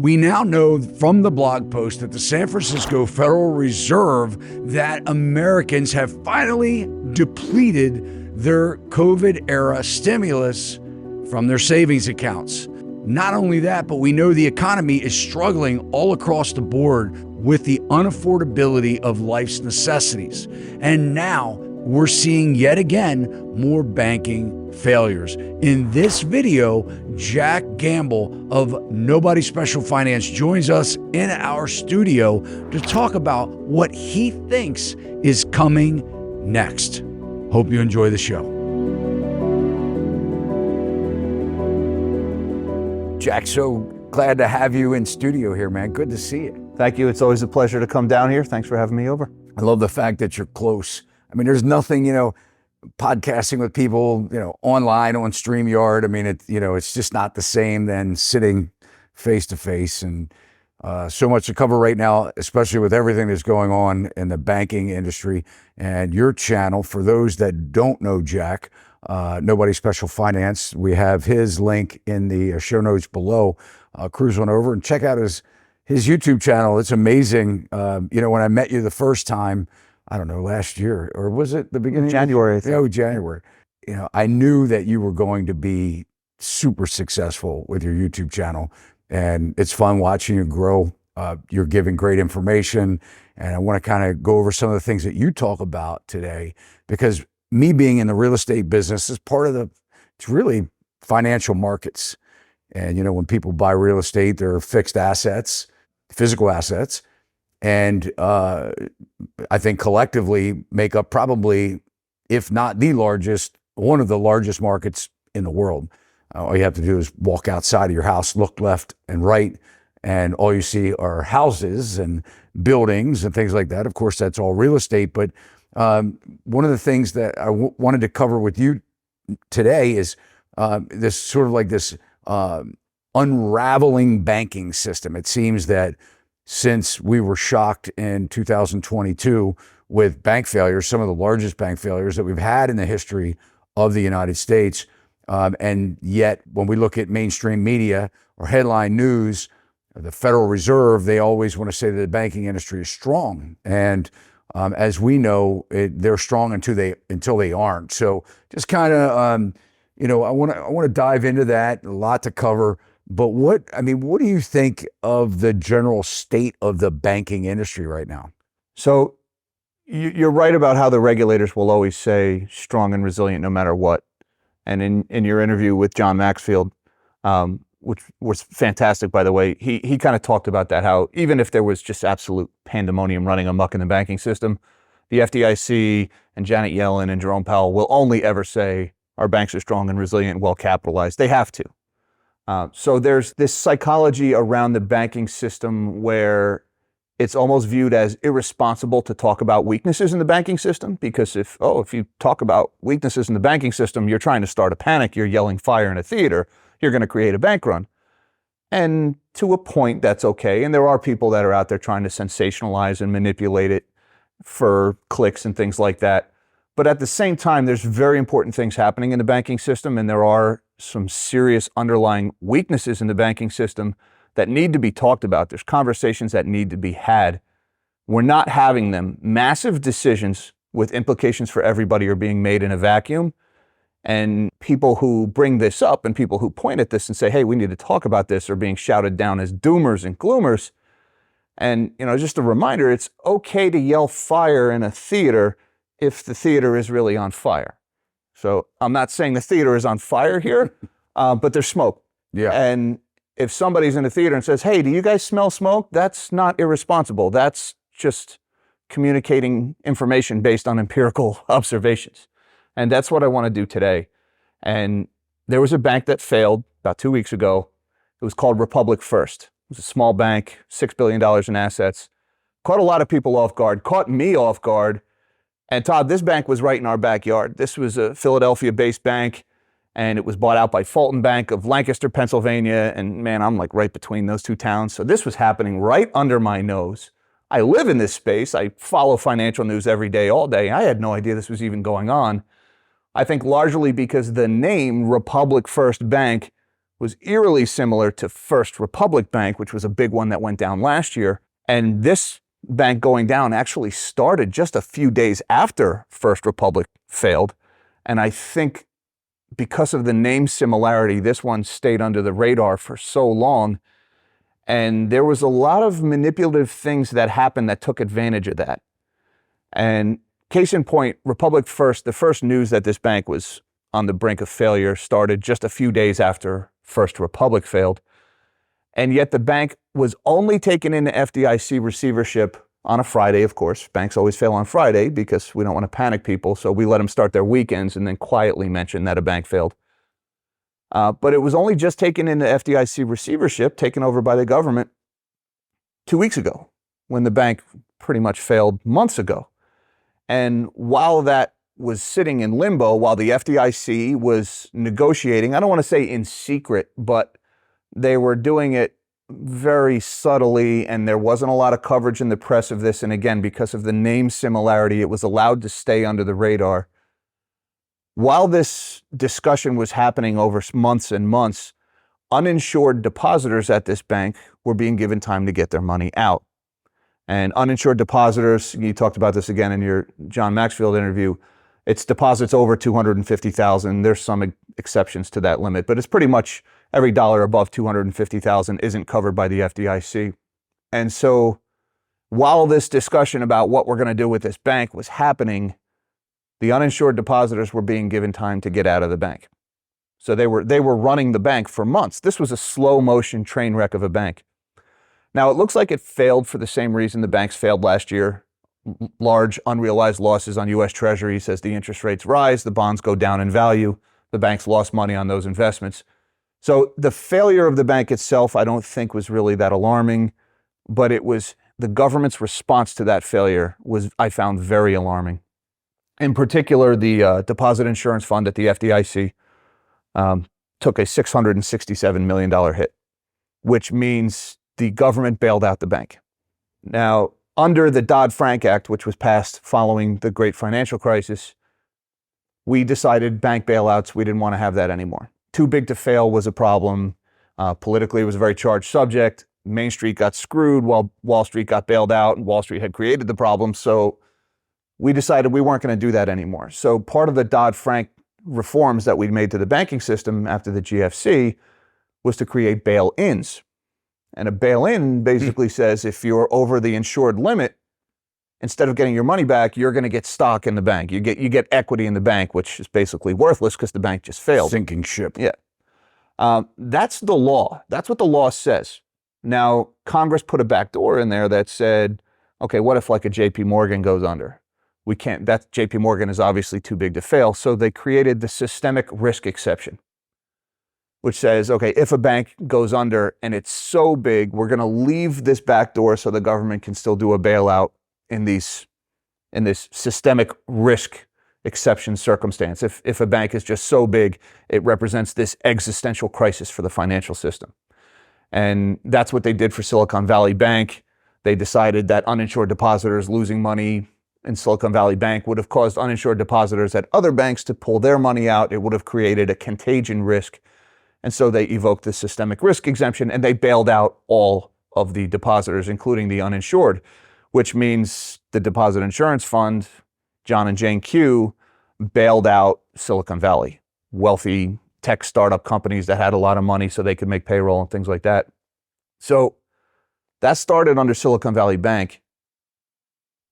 We now know from the blog post that the San Francisco Federal Reserve that Americans have finally depleted their COVID-era stimulus from their savings accounts. Not only that, but we know the economy is struggling all across the board with the unaffordability of life's necessities. And now we're seeing yet again more banking failures. In this video, Jack Gamble of Nobody Special Finance joins us in our studio to talk about what he thinks is coming next. Hope you enjoy the show. Jack, so glad to have you in studio here, man. Good to see you. Thank you. It's always a pleasure to come down here. Thanks for having me over. I love the fact that you're close. I mean, there's nothing, podcasting with people, online on StreamYard. I mean, it's just not the same than sitting face to face, and so much to cover right now, especially with everything that's going on in the banking industry. And your channel, for those that don't know Jack, Nobody Special Finance, we have his link in the show notes below. Cruise on over and check out his YouTube channel. It's amazing. When I met you the first time, I don't know, last year, or was it the beginning? January, I think. Oh, January. I knew that you were going to be super successful with your YouTube channel, and it's fun watching you grow. You're giving great information, and I want to kind of go over some of the things that you talk about today, because me being in the real estate business is part of it's really financial markets. And, when people buy real estate, they're fixed assets, physical assets, and I think collectively make up probably, if not the largest, one of the largest markets in the world. All you have to do is walk outside of your house, look left and right, and all you see are houses and buildings and things like that. Of course, that's all real estate. But one of the things that I wanted to cover with you today is this sort of like this unraveling banking system. It seems that since we were shocked in 2022 with bank failures, some of the largest bank failures that we've had in the history of the United States, and yet when we look at mainstream media or headline news, the Federal Reserve, they always want to say that the banking industry is strong. And as we know, they're strong until they aren't. So just kind of, I want to dive into that. A lot to cover. But what do you think of the general state of the banking industry right now? So you're right about how the regulators will always say strong and resilient no matter what. And in your interview with John Maxfield, which was fantastic, by the way, he kind of talked about that, how even if there was just absolute pandemonium running amok in the banking system, the FDIC and Janet Yellen and Jerome Powell will only ever say our banks are strong and resilient and well capitalized. They have to. So there's this psychology around the banking system where it's almost viewed as irresponsible to talk about weaknesses in the banking system, because if you talk about weaknesses in the banking system, you're trying to start a panic, you're yelling fire in a theater, you're going to create a bank run. And to a point, that's okay. And there are people that are out there trying to sensationalize and manipulate it for clicks and things like that. But at the same time, there's very important things happening in the banking system, and there are some serious underlying weaknesses in the banking system that need to be talked about. There's conversations that need to be had. We're not having them. Massive decisions with implications for everybody are being made in a vacuum. And people who bring this up and people who point at this and say, hey, we need to talk about this, are being shouted down as doomers and gloomers. And, just a reminder, it's okay to yell fire in a theater if the theater is really on fire. So I'm not saying the theater is on fire here, but there's smoke. Yeah. And if somebody's in a theater and says, hey, do you guys smell smoke? That's not irresponsible. That's just communicating information based on empirical observations. And that's what I want to do today. And there was a bank that failed about 2 weeks ago. It was called Republic First. It was a small bank, $6 billion in assets. Caught a lot of people off guard, caught me off guard. And Todd, this bank was right in our backyard. This was a Philadelphia-based bank, and it was bought out by Fulton Bank of Lancaster, Pennsylvania. And man, I'm like right between those two towns. So this was happening right under my nose. I live in this space. I follow financial news every day, all day. I had no idea this was even going on. I think largely because the name Republic First Bank was eerily similar to First Republic Bank, which was a big one that went down last year. And this bank going down actually started just a few days after First Republic failed. And I think because of the name similarity, this one stayed under the radar for so long. And there was a lot of manipulative things that happened that took advantage of that. And case in point, Republic First, the first news that this bank was on the brink of failure started just a few days after First Republic failed. And yet the bank was only taken into FDIC receivership on a Friday, of course. Banks always fail on Friday because we don't want to panic people. So we let them start their weekends and then quietly mention that a bank failed. But it was only just taken into FDIC receivership, taken over by the government 2 weeks ago, when the bank pretty much failed months ago. And while that was sitting in limbo, while the FDIC was negotiating, I don't want to say in secret, but they were doing it very subtly, and there wasn't a lot of coverage in the press of this. And again, because of the name similarity, it was allowed to stay under the radar. While this discussion was happening over months and months, uninsured depositors at this bank were being given time to get their money out. And uninsured depositors, you talked about this again in your John Maxfield interview, it's deposits over $250,000. There's some exceptions to that limit, but it's pretty much every dollar above $250,000 isn't covered by the FDIC. And so while this discussion about what we're going to do with this bank was happening, the uninsured depositors were being given time to get out of the bank. So they were running the bank for months. This was a slow motion train wreck of a bank. Now it looks like it failed for the same reason the banks failed last year. Large unrealized losses on U.S. Treasuries as the interest rates rise, the bonds go down in value. The banks lost money on those investments. So the failure of the bank itself, I don't think was really that alarming, but it was the government's response to that failure was, I found, very alarming. In particular, the deposit insurance fund at the FDIC took a $667 million hit, which means the government bailed out the bank. Now, under the Dodd-Frank Act, which was passed following the great financial crisis, we decided bank bailouts, we didn't want to have that anymore. Too big to fail was a problem. Politically, it was a very charged subject. Main Street got screwed while Wall Street got bailed out, and Wall Street had created the problem. So we decided we weren't going to do that anymore. So part of the Dodd-Frank reforms that we'd made to the banking system after the GFC was to create bail-ins. And a bail-in basically says if you're over the insured limit, instead of getting your money back, you're going to get stock in the bank. You get equity in the bank, which is basically worthless because the bank just failed. Sinking ship. Yeah. That's the law. That's what the law says. Now, Congress put a back door in there that said, okay, what if like a JP Morgan goes under? We can't, that JP Morgan is obviously too big to fail. So they created the systemic risk exception, which says, okay, if a bank goes under and it's so big, we're going to leave this back door so the government can still do a bailout in this systemic risk exception circumstance. If a bank is just so big, it represents this existential crisis for the financial system. And that's what they did for Silicon Valley Bank. They decided that uninsured depositors losing money in Silicon Valley Bank would have caused uninsured depositors at other banks to pull their money out. It would have created a contagion risk. And so they evoked the systemic risk exemption and they bailed out all of the depositors, including the uninsured, which means the deposit insurance fund, John and Jane Q, bailed out Silicon Valley, wealthy tech startup companies that had a lot of money so they could make payroll and things like that. So that started under Silicon Valley Bank.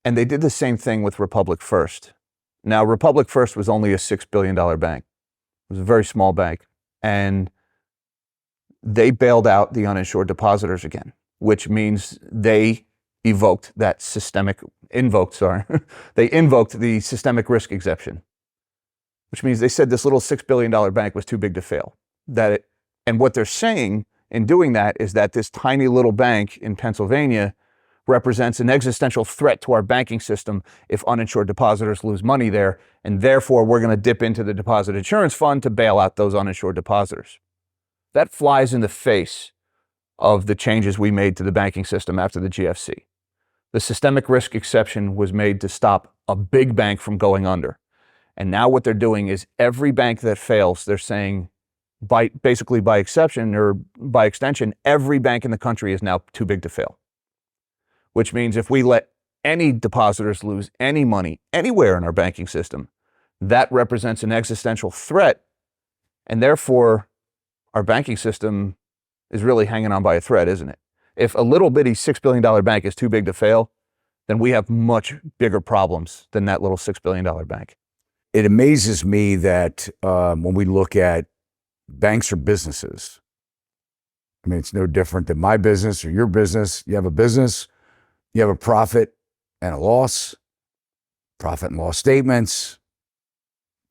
And they did the same thing with Republic First. Now, Republic First was only a $6 billion bank. It was a very small bank. And they bailed out the uninsured depositors again, which means they invoked the systemic risk exception, which means they said this little $6 billion bank was too big to fail. And what they're saying in doing that is that this tiny little bank in Pennsylvania represents an existential threat to our banking system if uninsured depositors lose money there, and therefore we're going to dip into the deposit insurance fund to bail out those uninsured depositors. That flies in the face of the changes we made to the banking system after the GFC. The systemic risk exception was made to stop a big bank from going under. And now what they're doing is every bank that fails, they're saying, basically by exception or by extension, every bank in the country is now too big to fail. Which means if we let any depositors lose any money anywhere in our banking system, that represents an existential threat, and therefore our banking system is really hanging on by a thread, isn't it? If a little bitty $6 billion bank is too big to fail, then we have much bigger problems than that little $6 billion bank. It amazes me that when we look at banks or businesses, I mean, it's no different than my business or your business. You have a business, you have a profit and a loss, profit and loss statements,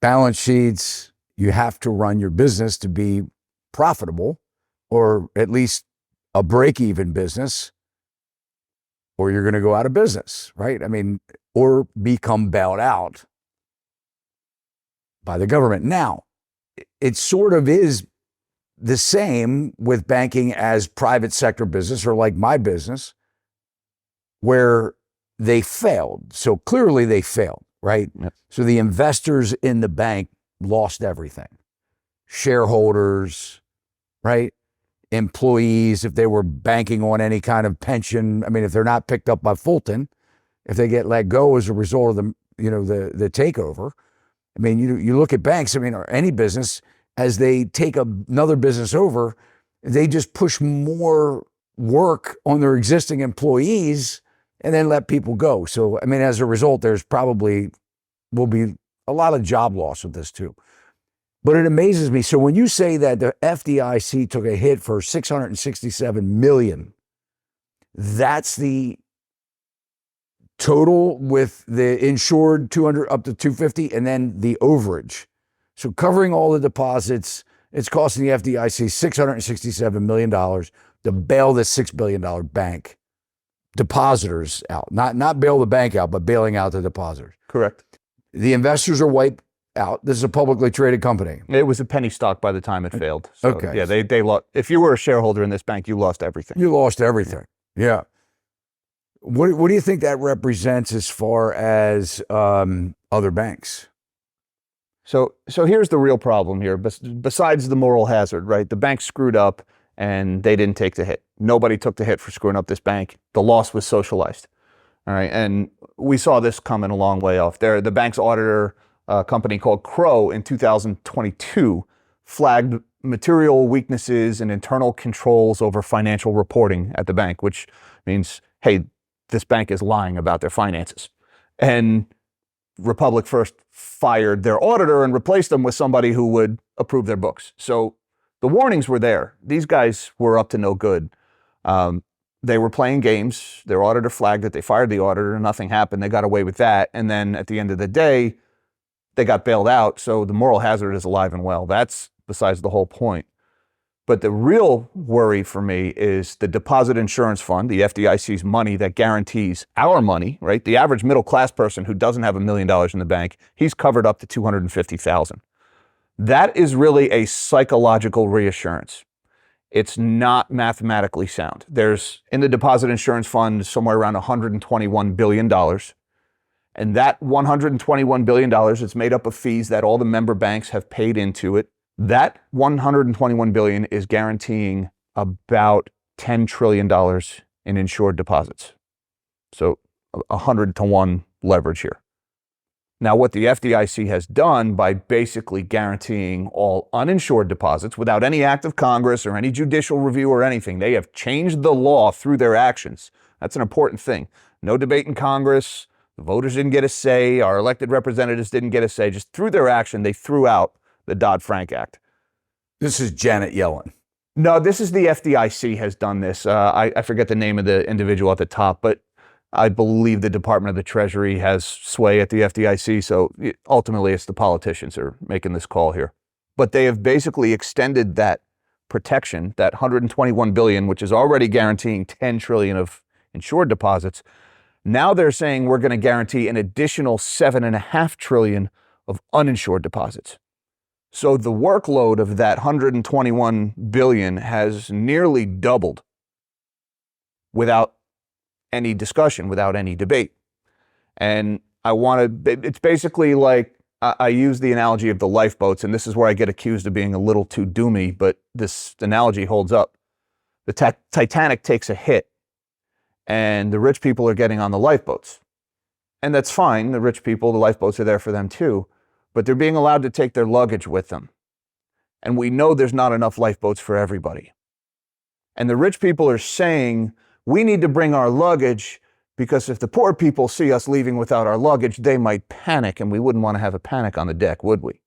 balance sheets. You have to run your business to be profitable, or at least a break-even business, or you're going to go out of business, right? I mean, or become bailed out by the government. Now, it sort of is the same with banking as private sector business, or like my business, where they failed. So clearly they failed, right? Yep. So the investors in the bank lost everything. Shareholders, right? Employees, if they were banking on any kind of pension. I mean, if they're not picked up by Fulton, if they get let go as a result of the takeover. I mean, you look at banks, I mean, or any business, as they take another business over, they just push more work on their existing employees and then let people go. So, I mean, as a result, there's probably will be a lot of job loss with this too. But it amazes me. So when you say that the FDIC took a hit for $667 million, that's the total with the insured 200 up to 250 and then the overage. So covering all the deposits, it's costing the FDIC $667 million to bail this $6 billion bank depositors out. Not bail the bank out, but bailing out the depositors. Correct. The investors are wiped out. This is a publicly traded company. It was a penny stock by the time it failed. So, Okay. Yeah, they lost. If you were a shareholder in this bank, you lost everything. You lost everything. Yeah. What do you think that represents as far as other banks? So here's the real problem here. Besides the moral hazard, right? The bank screwed up and they didn't take the hit. Nobody took the hit for screwing up this bank. The loss was socialized. All right. And we saw this coming a long way off there. The bank's auditor, a company called Crow, in 2022 flagged material weaknesses and internal controls over financial reporting at the bank, which means, hey, this bank is lying about their finances. And Republic First fired their auditor and replaced them with somebody who would approve their books. So the warnings were there. These guys were up to no good. They were playing games. Their auditor flagged it. They fired the auditor. Nothing happened. They got away with that. And then at the end of the day, they got bailed out. So the moral hazard is alive and well. That's besides the whole point. But the real worry for me is the deposit insurance fund, the FDIC's money that guarantees our money, right? The average middle class person who doesn't have $1 million in the bank, he's covered up to $250,000. That is really a psychological reassurance. It's not mathematically sound. There's in the deposit insurance fund somewhere around $121 billion. And that $121 billion is made up of fees that all the member banks have paid into it. That $121 billion is guaranteeing about $10 trillion in insured deposits. So 100-to-1 leverage here. Now, what the FDIC has done by basically guaranteeing all uninsured deposits without any act of Congress or any judicial review or anything, they have changed the law through their actions. That's an important thing. No debate in Congress. The voters didn't get a say. Our elected representatives didn't get a say. Just through their action, they threw out the Dodd-Frank Act. This is Janet Yellen. No, this is the FDIC has done this. I forget the name of the individual at the top, but I believe the Department of the Treasury has sway at the FDIC. So ultimately, it's the politicians who are making this call here. But they have basically extended that protection, that $121 billion, which is already guaranteeing $10 trillion of insured deposits. Now they're saying we're going to guarantee an additional $7.5 trillion of uninsured deposits. So the workload of that $121 billion has nearly doubled without any discussion, without any debate. And it's basically like I use the analogy of the lifeboats, and this is where I get accused of being a little too doomy, but this analogy holds up. The Titanic takes a hit, and the rich people are getting on the lifeboats. And that's fine. The rich people, the lifeboats are there for them too, but they're being allowed to take their luggage with them. And we know there's not enough lifeboats for everybody. And the rich people are saying, we need to bring our luggage because if the poor people see us leaving without our luggage, they might panic, and we wouldn't want to have a panic on the deck, would we?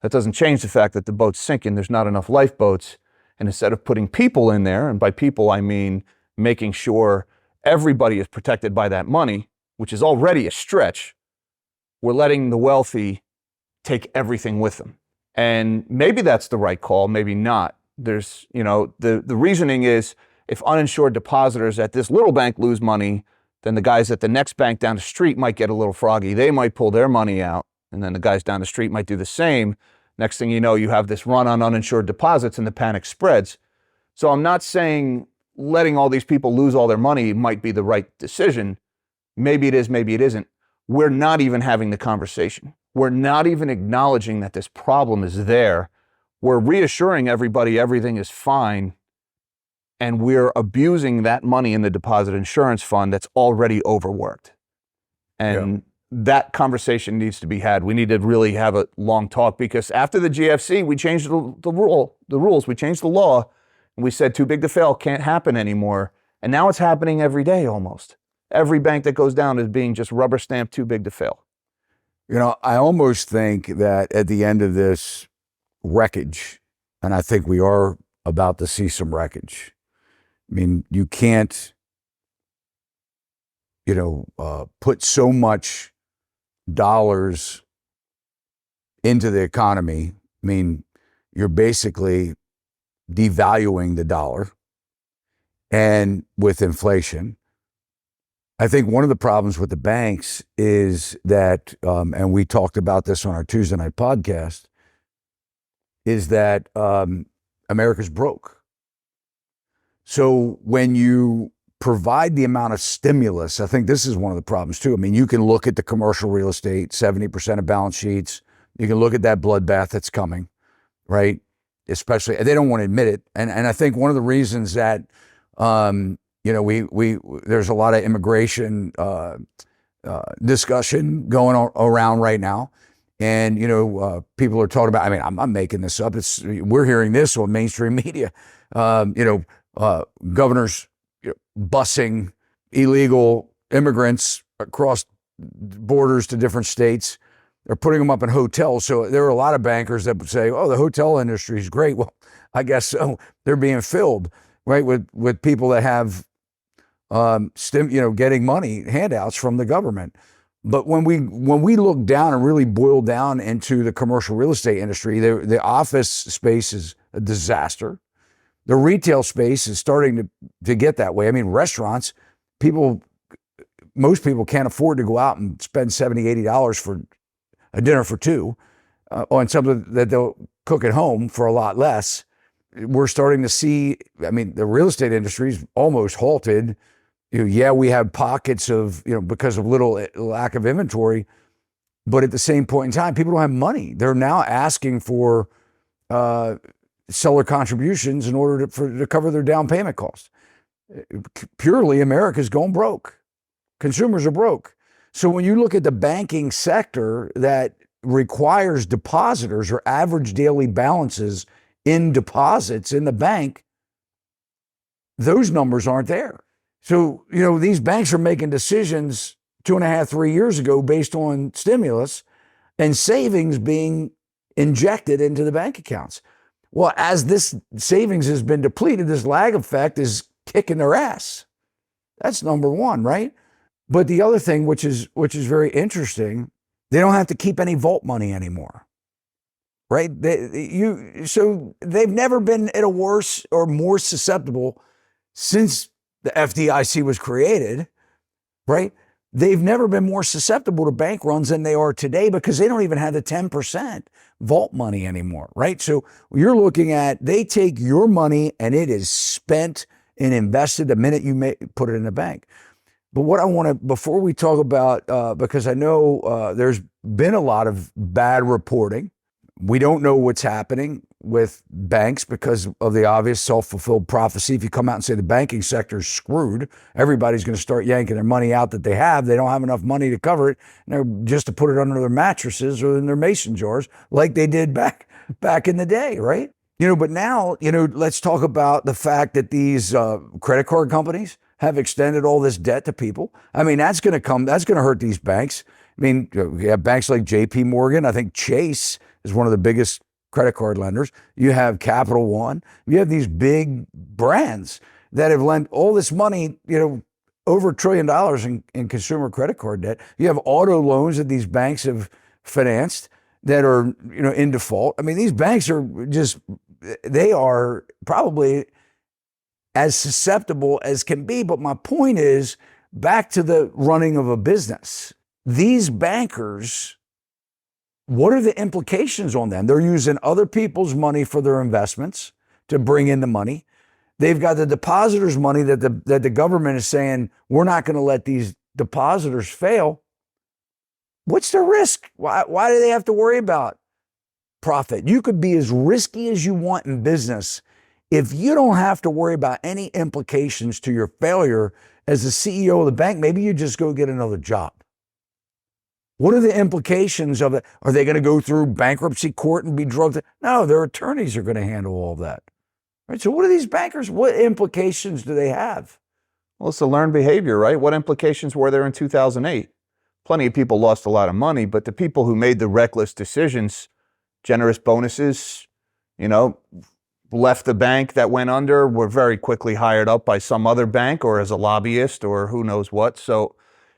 That doesn't change the fact that the boat's sinking. There's not enough lifeboats. And instead of putting people in there, and by people I mean making sure everybody is protected by that money, which is already a stretch, we're letting the wealthy take everything with them. And maybe that's the right call, maybe not. There's, the reasoning is if uninsured depositors at this little bank lose money, then the guys at the next bank down the street might get a little froggy. They might pull their money out, and then the guys down the street might do the same. Next thing you know, you have this run on uninsured deposits and the panic spreads. So I'm not saying letting all these people lose all their money might be the right decision. Maybe it is, maybe it isn't. We're not even having the conversation. We're not even acknowledging that this problem is there. We're reassuring everybody everything is fine, and we're abusing that money in the deposit insurance fund that's already overworked. And that conversation needs to be had. We need to really have a long talk, because after the GFC, we changed the rules, we changed the law, and we said too big to fail can't happen anymore. And now it's happening every day almost. Every bank that goes down is being just rubber stamped too big to fail. I almost think that at the end of this wreckage, and I think we are about to see some wreckage. I mean, you can't, put so much dollars into the economy. I mean, you're basically devaluing the dollar, and with inflation. I think one of the problems with the banks is that, and we talked about this on our Tuesday night podcast, is that America's broke. So when you provide the amount of stimulus, I think this is one of the problems too. I mean, you can look at the commercial real estate, 70% of balance sheets. You can look at that bloodbath that's coming, right? Especially, they don't want to admit it. And I think one of the reasons that, there's a lot of immigration discussion going around right now. And, people are talking about, I'm not making this up. We're hearing this on mainstream media, governors busing illegal immigrants across borders to different states. They're putting them up in hotels. So there are a lot of bankers that would say, oh, the hotel industry is great. Well, I guess so. They're being filled, right, with people that have, getting money, handouts from the government. But when we look down and really boil down into the commercial real estate industry, the office space is a disaster. The retail space is starting to get that way. I mean, restaurants, most people can't afford to go out and spend $70, $80 for a dinner for two on something that they'll cook at home for a lot less. We're starting to see, the real estate industry is almost halted. We have pockets of, because of lack of inventory, but at the same point in time, people don't have money. They're now asking for seller contributions in order to cover their down payment costs. Purely, America's going broke. Consumers are broke. So when you look at the banking sector that requires depositors or average daily balances in deposits in the bank, those numbers aren't there. So, these banks are making decisions 2.5, 3 years ago based on stimulus and savings being injected into the bank accounts. Well, as this savings has been depleted, this lag effect is kicking their ass. That's number one, right? But the other thing, which is very interesting, they don't have to keep any vault money anymore, right? So they've never been at a worse or more susceptible since the FDIC was created, right? They've never been more susceptible to bank runs than they are today because they don't even have the 10% vault money anymore, right? So you're looking at, they take your money and it is spent and invested the minute you put it in the bank. But what I want to, before we talk about, because I know there's been a lot of bad reporting. We don't know what's happening with banks because of the obvious self-fulfilled prophecy. If you come out and say the banking sector is screwed, everybody's going to start yanking their money out that they have. They don't have enough money to cover it, just to put it under their mattresses or in their mason jars like they did back in the day, right? But now, let's talk about the fact that these credit card companies have extended all this debt to people. I mean, that's going to hurt these banks. I mean, you have banks like JP Morgan. I think Chase is one of the biggest credit card lenders. You have Capital One. You have these big brands that have lent all this money, over $1 trillion in consumer credit card debt. You have auto loans that these banks have financed that are, in default. I mean, these banks they are probably as susceptible as can be. But my point is, back to the running of a business. These bankers, what are the implications on them? They're using other people's money for their investments to bring in the money. They've got the depositors' money that the government is saying, we're not going to let these depositors fail. What's the risk? Why do they have to worry about profit? You could be as risky as you want in business if you don't have to worry about any implications to your failure as the CEO of the bank. Maybe you just go get another job. What are the implications of it? Are they going to go through bankruptcy court and be drugged? No, their attorneys are going to handle all that. Right? So what are these bankers? What implications do they have? Well, it's a learned behavior, right? What implications were there in 2008? Plenty of people lost a lot of money, but the people who made the reckless decisions, generous bonuses, left the bank that went under, were very quickly hired up by some other bank or as a lobbyist or who knows what. So,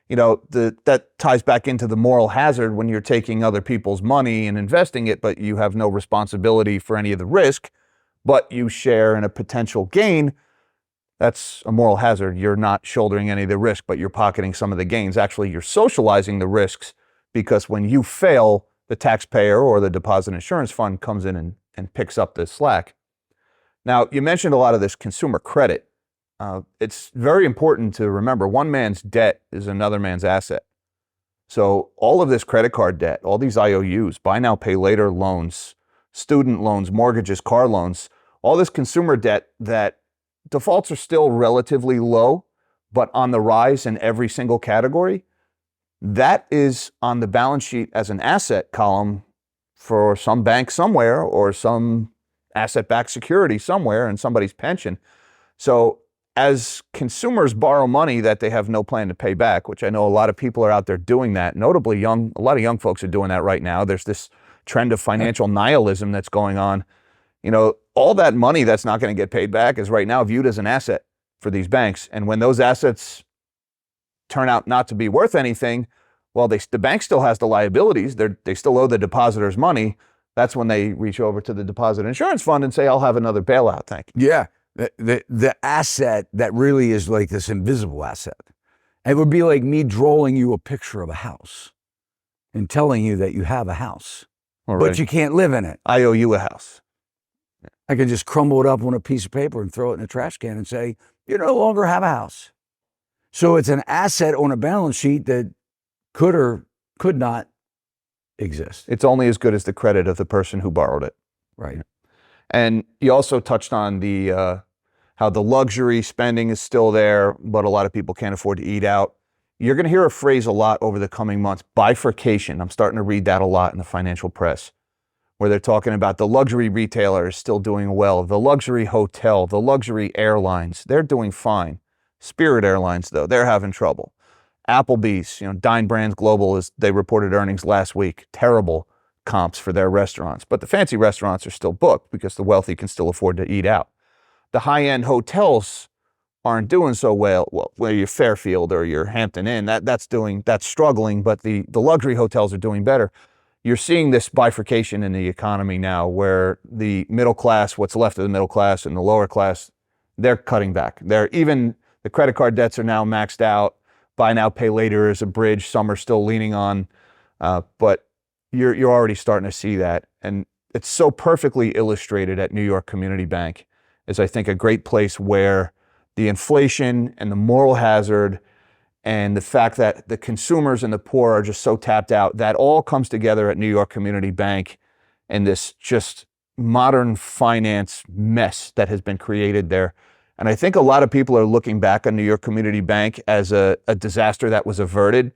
that ties back into the moral hazard when you're taking other people's money and investing it, but you have no responsibility for any of the risk, but you share in a potential gain. That's a moral hazard. You're not shouldering any of the risk, but you're pocketing some of the gains. Actually, you're socializing the risks, because when you fail, the taxpayer or the deposit insurance fund comes in and picks up the slack. Now, you mentioned a lot of this consumer credit. It's very important to remember one man's debt is another man's asset. So all of this credit card debt, all these IOUs, buy now, pay later loans, student loans, mortgages, car loans, all this consumer debt that defaults are still relatively low, but on the rise in every single category, that is on the balance sheet as an asset column for some bank somewhere or some asset-backed security somewhere in somebody's pension. So as consumers borrow money that they have no plan to pay back, which I know a lot of people are out there doing that, notably a lot of young folks are doing that right now. There's this trend of financial nihilism that's going on. All that money that's not going to get paid back is right now viewed as an asset for these banks. And when those assets turn out not to be worth anything, well, the bank still has the liabilities. They still owe the depositors money. That's when they reach over to the deposit insurance fund and say, I'll have another bailout, thank you. Yeah, the asset that really is like this invisible asset. It would be like me drawing you a picture of a house and telling you that you have a house, but you can't live in it. I owe you a house. I can just crumble it up on a piece of paper and throw it in a trash can and say, you no longer have a house. So it's an asset on a balance sheet that could or could not exist. It's only as good as the credit of the person who borrowed it. Right. And you also touched on the how the luxury spending is still there, but a lot of people can't afford to eat out. You're going to hear a phrase a lot over the coming months, bifurcation. I'm starting to read that a lot in the financial press, where they're talking about the luxury retailer is still doing well, the luxury hotel, the luxury airlines, they're doing fine. Spirit Airlines, though, they're having trouble. Applebee's, Dine Brands Global, they reported earnings last week. Terrible comps for their restaurants. But the fancy restaurants are still booked because the wealthy can still afford to eat out. The high-end hotels aren't doing so well. Well, where your Fairfield or your Hampton Inn, that's struggling, but the luxury hotels are doing better. You're seeing this bifurcation in the economy now where the middle class, what's left of the middle class and the lower class, they're cutting back. Even the credit card debts are now maxed out. Buy now, pay later is a bridge some are still leaning on, but you're already starting to see that. And it's so perfectly illustrated at New York Community Bank is, I think, a great place where the inflation and the moral hazard and the fact that the consumers and the poor are just so tapped out, that all comes together at New York Community Bank in this just modern finance mess that has been created there. And I think a lot of people are looking back on New York Community Bank as a disaster that was averted.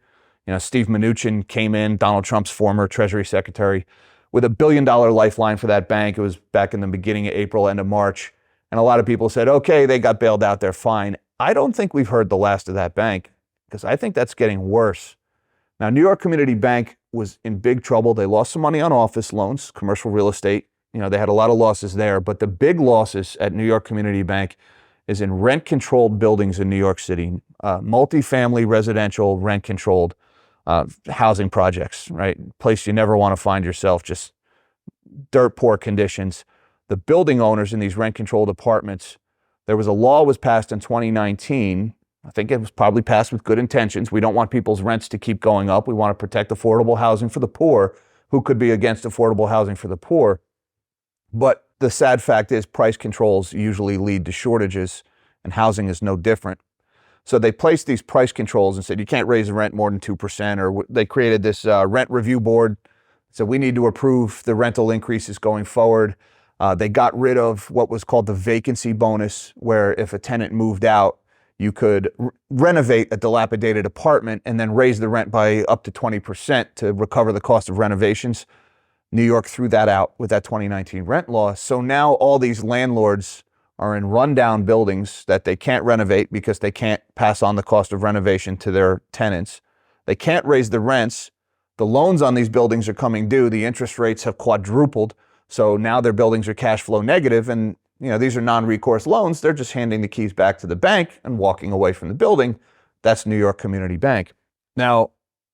You know, Steve Mnuchin came in, Donald Trump's former Treasury Secretary, with $1 billion lifeline for that bank. It was back in the beginning of April, end of March. And a lot of people said, okay, they got bailed out, they're fine. I don't think we've heard the last of that bank, because I think that's getting worse. Now, New York Community Bank was in big trouble. They lost some money on office loans, commercial real estate. You know, they had a lot of losses there, but the big losses at New York Community Bank is in rent-controlled buildings in New York City, multifamily residential rent-controlled housing projects, right? Place you never want to find yourself, just dirt poor conditions. The building owners in these rent-controlled apartments, there was a law was passed in 2019. I think it was probably passed with good intentions. We don't want people's rents to keep going up. We want to protect affordable housing for the poor. Who could be against affordable housing for the poor? But the sad fact is price controls usually lead to shortages, and housing is no different. So they placed these price controls and said, you can't raise the rent more than 2%, or they created this rent review board. So we need to approve the rental increases going forward. They got rid of what was called the vacancy bonus, where if a tenant moved out, you could renovate a dilapidated apartment and then raise the rent by up to 20% to recover the cost of renovations. New York threw that out with that 2019 rent law. So now all these landlords are in rundown buildings that they can't renovate because they can't pass on the cost of renovation to their tenants. They can't raise the rents. The loans on these buildings are coming due. The interest rates have quadrupled. So now their buildings are cash flow negative, and you know, these are non-recourse loans. They're just handing the keys back to the bank and walking away from the building. That's New York Community Bank. Now,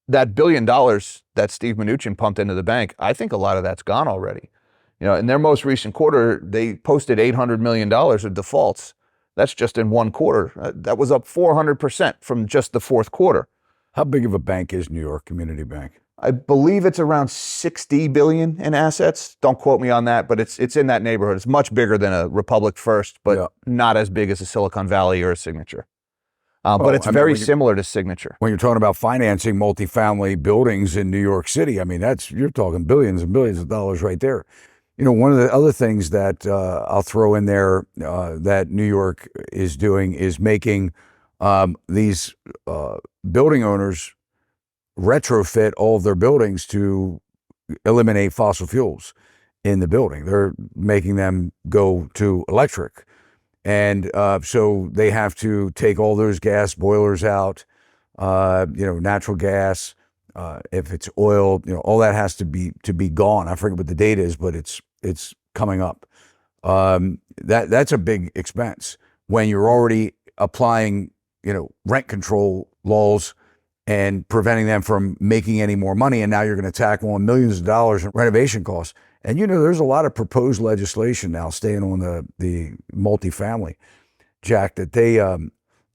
that $1 billion that Steve Mnuchin pumped into the bank, I think a lot of that's gone already. You know, in their most recent quarter, they posted $800 million of defaults. That's just in one quarter. That was up 400% from just the fourth quarter. How big of a bank is New York Community Bank? I believe it's around 60 billion in assets. Don't quote me on that, but it's in that neighborhood. It's much bigger than a Republic First, but not as big as a Silicon Valley or a Signature. But it's very similar to Signature. When you're talking about financing multifamily buildings in New York City, I mean, you're talking billions and billions of dollars right there. You know, one of the other things that I'll throw in there that New York is doing is making these building owners retrofit all of their buildings to eliminate fossil fuels in the building. They're making them go to electric. And so they have to take all those gas boilers out, natural gas, if it's oil, all that has to be gone. I forget what the date is, but it's coming up. That's a big expense when you're already applying, rent control laws and preventing them from making any more money. And now you're going to tackle on millions of dollars in renovation costs. And, there's a lot of proposed legislation now staying on the multifamily, Jack, that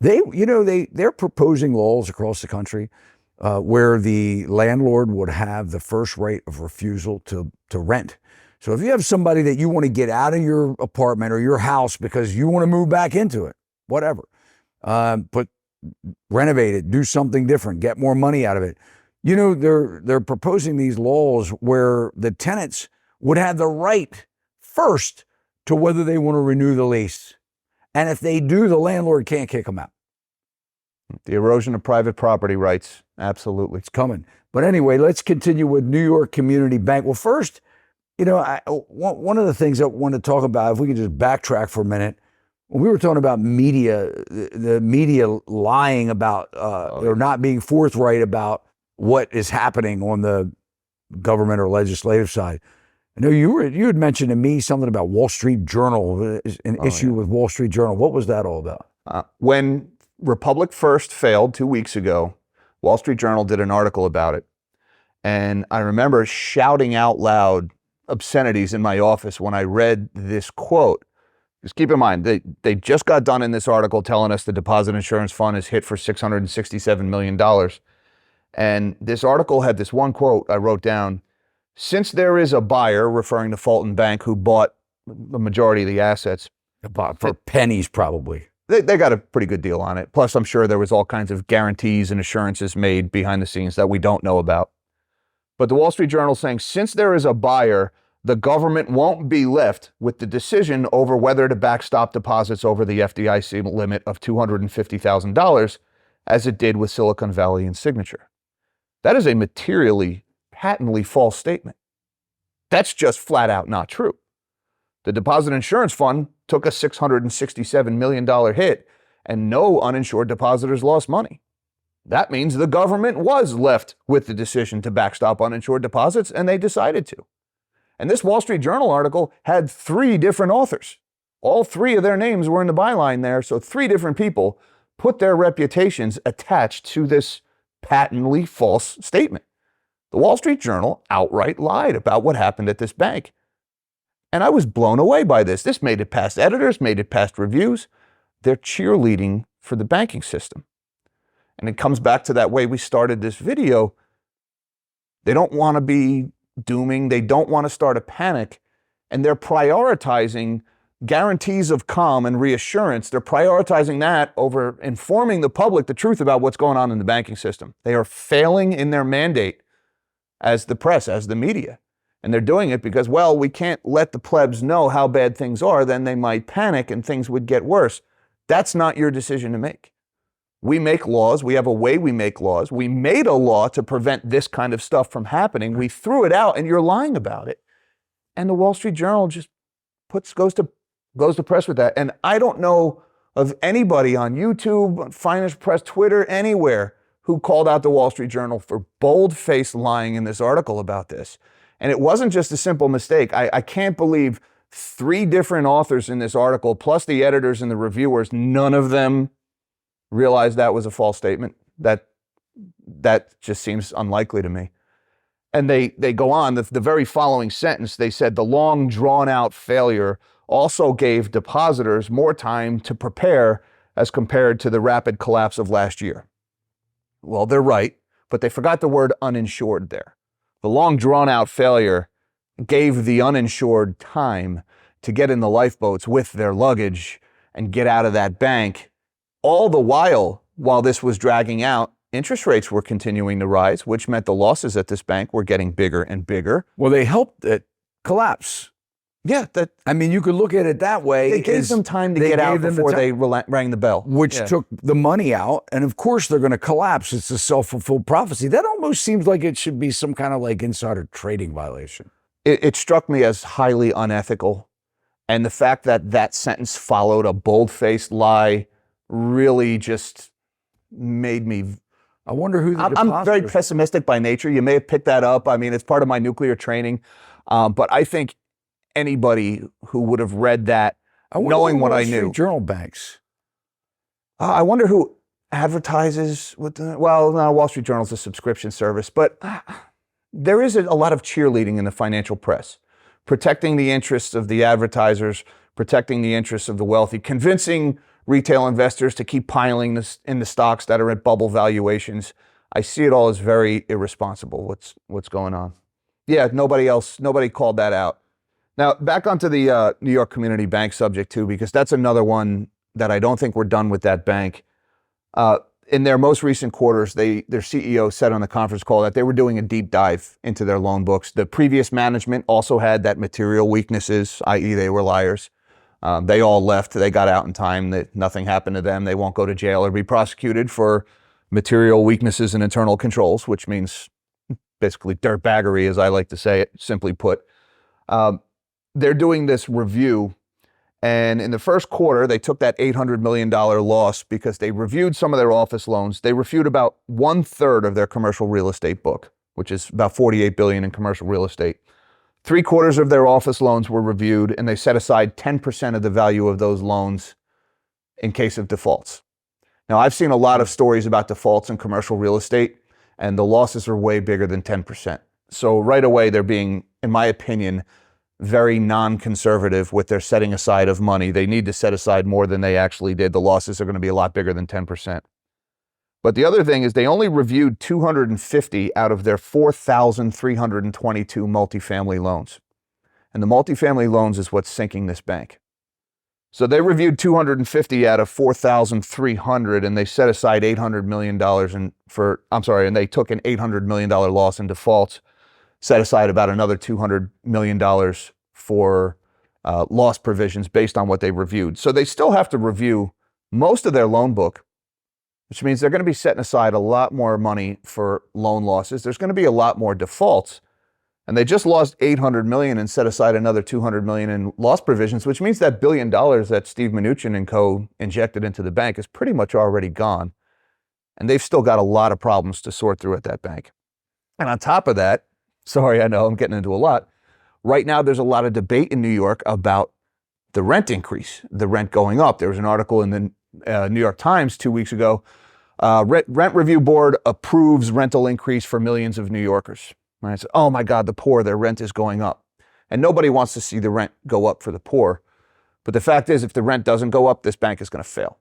they're proposing laws across the country where the landlord would have the first right of refusal to rent. So if you have somebody that you want to get out of your apartment or your house because you want to move back into it, whatever, but renovate it, do something different, get more money out of it. They're proposing these laws where the tenants would have the right first to whether they want to renew the lease. And if they do, the landlord can't kick them out. The erosion of private property rights, absolutely. It's coming. But anyway, let's continue with New York Community Bank. Well, first, one of the things I want to talk about, if we can just backtrack for a minute, when we were talking about media, the media lying about or not being forthright about what is happening on the government or legislative side. I know you had mentioned to me something about Wall Street Journal, an issue with Wall Street Journal. What was that all about? When Republic First failed 2 weeks ago, Wall Street Journal did an article about it. And I remember shouting out loud obscenities in my office when I read this quote. Just keep in mind, they just got done in this article telling us the deposit insurance fund is hit for $667 million. And this article had this one quote I wrote down: since there is a buyer, referring to Fulton Bank, who bought the majority of the assets. For pennies, probably. they got a pretty good deal on it. Plus, I'm sure there was all kinds of guarantees and assurances made behind the scenes that we don't know about. But the Wall Street Journal saying, since there is a buyer, the government won't be left with the decision over whether to backstop deposits over the FDIC limit of $250,000 as it did with Silicon Valley and Signature. That is a materially, patently false statement. That's just flat out not true. The Deposit Insurance Fund took a $667 million hit and no uninsured depositors lost money. That means the government was left with the decision to backstop uninsured deposits, and they decided to. And this Wall Street Journal article had 3 different authors. All 3 of their names were in the byline there, so 3 different people put their reputations attached to this patently false statement. The Wall Street Journal outright lied about what happened at this bank. And I was blown away by this. This made it past editors, made it past reviews. They're cheerleading for the banking system. And it comes back to that way we started this video. They don't want to be dooming. They don't want to start a panic. And they're prioritizing guarantees of calm and reassurance. They're prioritizing that over informing the public the truth about what's going on in the banking system. They are failing in their mandate as the press, as the media. And they're doing it because, well, we can't let the plebs know how bad things are, then they might panic and things would get worse. That's not your decision to make. We make laws. We have a way we make laws. We made a law to prevent this kind of stuff from happening. We threw it out and you're lying about it. And the Wall Street Journal just goes to press with that. And I don't know of anybody on YouTube, Finance Press, Twitter, anywhere who called out the Wall Street Journal for bold-faced lying in this article about this. And it wasn't just a simple mistake. I can't believe 3 different authors in this article, plus the editors and the reviewers, none of them realized that was a false statement. That just seems unlikely to me. And they go on, the very following sentence, they said the long drawn-out failure also gave depositors more time to prepare as compared to the rapid collapse of last year. Well, they're right, but they forgot the word uninsured there. The long drawn-out failure gave the uninsured time to get in the lifeboats with their luggage and get out of that bank. All the while this was dragging out, interest rates were continuing to rise, which meant the losses at this bank were getting bigger and bigger. Well, they helped it collapse. Yeah, I mean, you could look at it that way. They gave them time to get out before they rang the bell. Which took the money out. And of course, they're going to collapse. It's a self-fulfilled prophecy. That almost seems like it should be some kind of like insider trading violation. It struck me as highly unethical. And the fact that that sentence followed a bold-faced lie really just made me... I wonder who the I'm very pessimistic by nature. You may have picked that up. I mean, it's part of my nuclear training. But I think anybody who would have read that, knowing what I knew. Journal banks. I wonder who advertises with Wall Street Journal's a subscription service, but there is a lot of cheerleading in the financial press, protecting the interests of the advertisers, protecting the interests of the wealthy, convincing retail investors to keep piling this in the stocks that are at bubble valuations. I see it all as very irresponsible, what's going on. Yeah, nobody called that out. Now, back onto the New York Community Bank subject, too, because that's another one that I don't think we're done with that bank. In their most recent quarters, their CEO said on the conference call that they were doing a deep dive into their loan books. The previous management also had that material weaknesses, i.e. they were liars. They all left. They got out in time. That nothing happened to them. They won't go to jail or be prosecuted for material weaknesses and internal controls, which means basically dirtbaggery, as I like to say it, simply put. They're doing this review, and in the first quarter, they took that $800 million loss because they reviewed some of their office loans. They reviewed about 1/3 of their commercial real estate book, which is about $48 billion in commercial real estate. 3/4 of their office loans were reviewed, and they set aside 10% of the value of those loans in case of defaults. Now, I've seen a lot of stories about defaults in commercial real estate, and the losses are way bigger than 10%. So right away, they're being, in my opinion, very non-conservative with their setting aside of money. They need to set aside more than they actually did. The losses are going to be a lot bigger than 10%. But the other thing is they only reviewed 250 out of their 4,322 multifamily loans. And the multifamily loans is what's sinking this bank. So they reviewed 250 out of 4,300, and they set aside $800 million and they took an $800 million loss in defaults, set aside about another $200 million for loss provisions based on what they reviewed. So they still have to review most of their loan book, which means they're going to be setting aside a lot more money for loan losses. There's going to be a lot more defaults. And they just lost $800 million and set aside another $200 million in loss provisions, which means that $1 billion that Steve Mnuchin and co. injected into the bank is pretty much already gone. And they've still got a lot of problems to sort through at that bank. And on top of that, sorry, I know I'm getting into a lot. Right now, there's a lot of debate in New York about the rent increase, the rent going up. There was an article in the New York Times 2 weeks ago. Rent Review Board approves rental increase for millions of New Yorkers. Right? So, oh my God, the poor, their rent is going up. And nobody wants to see the rent go up for the poor. But the fact is, if the rent doesn't go up, this bank is going to fail.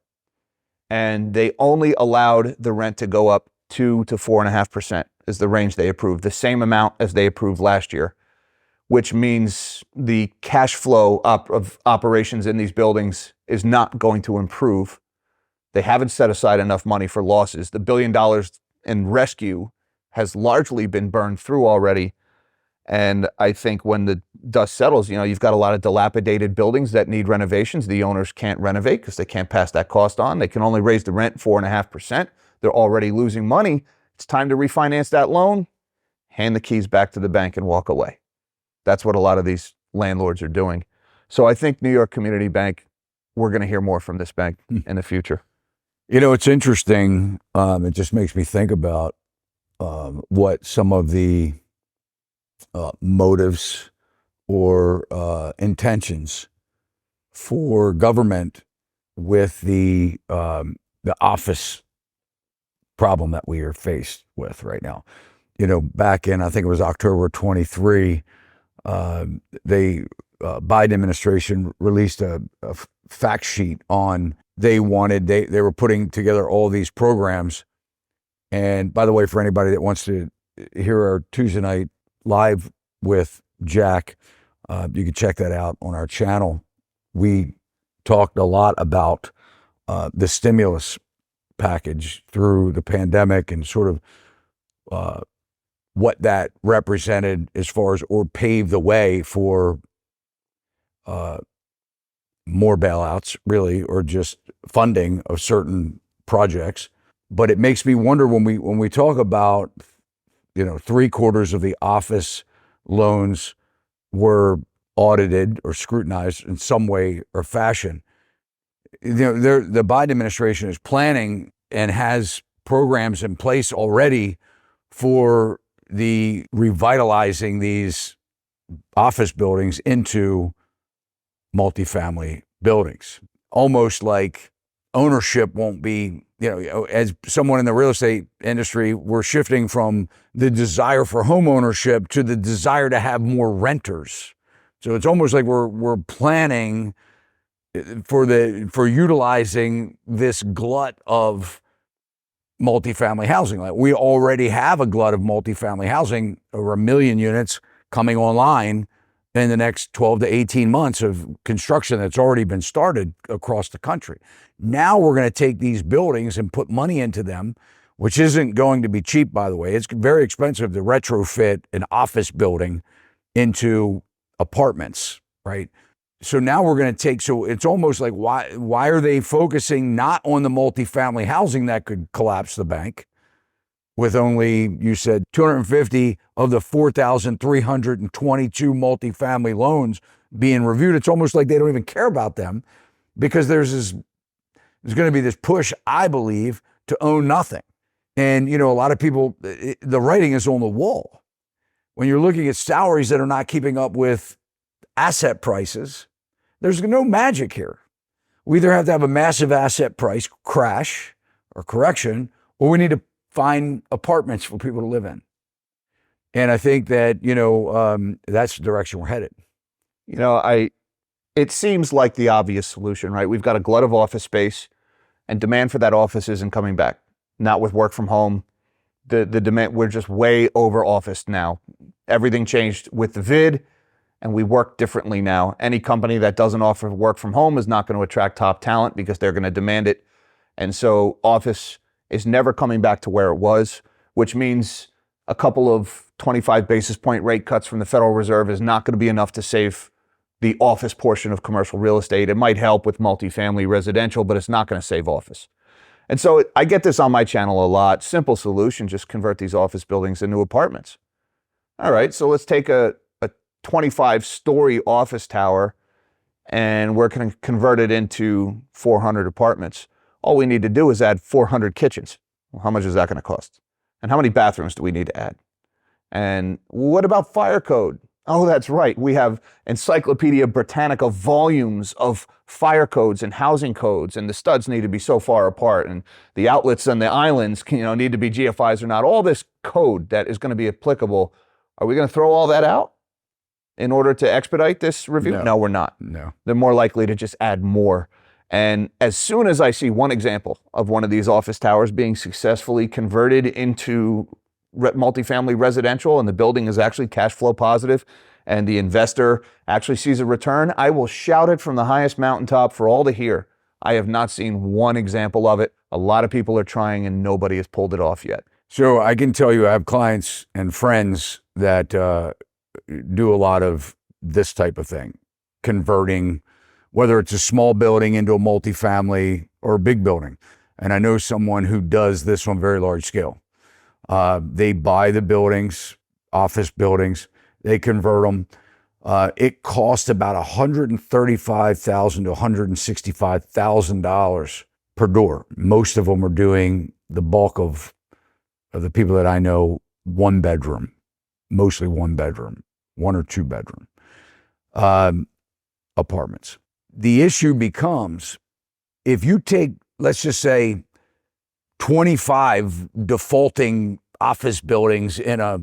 And they only allowed the rent to go up 2 to 4.5% is the range they approved, the same amount as they approved last year, which means the cash flow of operations in these buildings is not going to improve. They haven't set aside enough money for losses. The $1 billion in rescue has largely been burned through already. And I think when the dust settles, you've got a lot of dilapidated buildings that need renovations. The owners can't renovate because they can't pass that cost on. They can only raise the rent 4.5%. They're already losing money. It's time to refinance that loan, hand the keys back to the bank and walk away. That's what a lot of these landlords are doing. So I think New York Community Bank, we're going to hear more from this bank in the future. It's interesting. It just makes me think about what some of the motives or intentions for government with the office problem that we are faced with right now. Back in, I think it was October 23, the Biden administration released a fact sheet on they were putting together all these programs. And by the way, for anybody that wants to hear our Tuesday night live with Jack, you can check that out on our channel. We talked a lot about the stimulus package through the pandemic and sort of what that represented as far as, or paved the way for more bailouts, really, or just funding of certain projects. But it makes me wonder when we talk about, 3/4 of the office loans were audited or scrutinized in some way or fashion. The Biden administration is planning and has programs in place already for the revitalizing these office buildings into multifamily buildings. Almost like ownership won't be, as someone in the real estate industry, we're shifting from the desire for home ownership to the desire to have more renters. So it's almost like we're planning for utilizing this glut of multifamily housing. Like, we already have a glut of multifamily housing, over 1 million units coming online in the next 12 to 18 months of construction that's already been started across the country. Now we're going to take these buildings and put money into them, which isn't going to be cheap, by the way. It's very expensive to retrofit an office building into apartments, right? So now we're going to take, so it's almost like, why are they focusing not on the multifamily housing that could collapse the bank with only, you said, 250 of the 4,322 multifamily loans being reviewed? It's almost like they don't even care about them, because there's going to be this push, I believe, to own nothing. And, a lot of people, the writing is on the wall. When you're looking at salaries that are not keeping up with asset prices, there's no magic here. We either have to have a massive asset price crash or correction, or we need to find apartments for people to live in. And I think that, that's the direction we're headed. It seems like the obvious solution, right? We've got a glut of office space, and demand for that office isn't coming back. Not with work from home. The demand, we're just way over officed now. Everything changed with the vid, and we work differently now. Any company that doesn't offer work from home is not going to attract top talent because they're going to demand it. And so office is never coming back to where it was, which means a couple of 25 basis point rate cuts from the Federal Reserve is not going to be enough to save the office portion of commercial real estate. It might help with multifamily residential, but it's not going to save office. And so I get this on my channel a lot. Simple solution, just convert these office buildings into apartments. All right, so let's take a 25-story office tower and we're going to convert it into 400 apartments. All we need to do is add 400 kitchens. Well, how much is that going to cost? And how many bathrooms do we need to add? And what about fire code? Oh, that's right. We have Encyclopedia Britannica volumes of fire codes and housing codes, and the studs need to be so far apart, and the outlets and the islands, need to be GFIs or not. All this code that is going to be applicable. Are we going to throw all that out in order to expedite this review? No, we're not. No. They're more likely to just add more. And as soon as I see one example of one of these office towers being successfully converted into multifamily residential and the building is actually cash flow positive and the investor actually sees a return, I will shout it from the highest mountaintop for all to hear. I have not seen one example of it. A lot of people are trying and nobody has pulled it off yet. So I can tell you, I have clients and friends that do a lot of this type of thing, converting, whether it's a small building into a multifamily or a big building. And I know someone who does this on very large scale. They buy the buildings, office buildings, they convert them. It costs about $135,000 to $165,000 per door. Most of them are doing, the bulk of the people that I know, one bedroom, mostly one bedroom, 1 or 2 bedroom apartments. The issue becomes, if you take, let's just say, 25 defaulting office buildings in a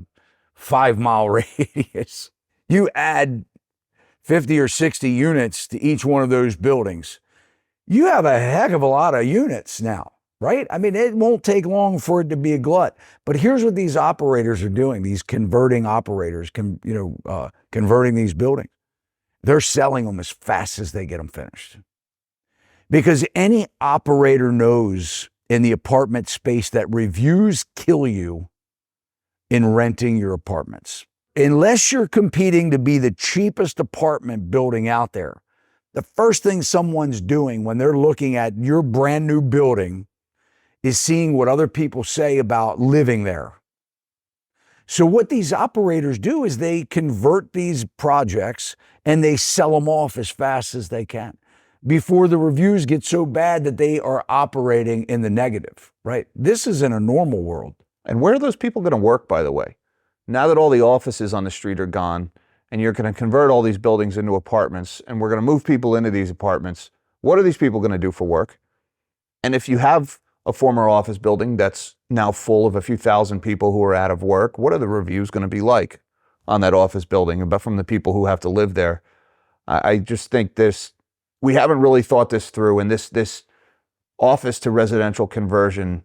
5-mile radius, you add 50 or 60 units to each one of those buildings, you have a heck of a lot of units now, right? I mean, it won't take long for it to be a glut. But here's what these operators are doing, these converting operators, converting these buildings. They're selling them as fast as they get them finished. Because any operator knows in the apartment space that reviews kill you in renting your apartments. Unless you're competing to be the cheapest apartment building out there, the first thing someone's doing when they're looking at your brand new building is seeing what other people say about living there. So what these operators do is they convert these projects and they sell them off as fast as they can before the reviews get so bad that they are operating in the negative, right? This is in a normal world. And where are those people going to work, by the way? Now that all the offices on the street are gone and you're going to convert all these buildings into apartments and we're going to move people into these apartments, what are these people going to do for work? And if you have a former office building that's now full of a few thousand people who are out of work, what are the reviews going to be like on that office building, but from the people who have to live there? I just think we haven't really thought this through, and this office to residential conversion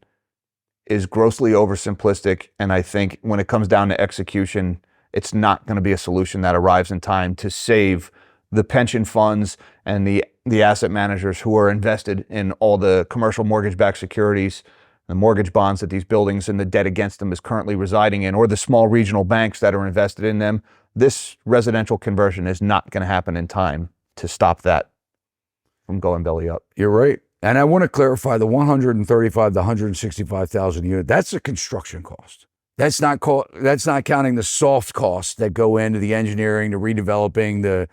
is grossly oversimplistic, and I think when it comes down to execution, it's not going to be a solution that arrives in time to save the pension funds and the asset managers who are invested in all the commercial mortgage-backed securities, the mortgage bonds that these buildings and the debt against them is currently residing in, or the small regional banks that are invested in them. This residential conversion is not going to happen in time to stop that from going belly up. You're right. And I want to clarify, the 135 to 165,000 unit, that's the construction cost. That's not counting the soft costs that go into the engineering, the redeveloping, the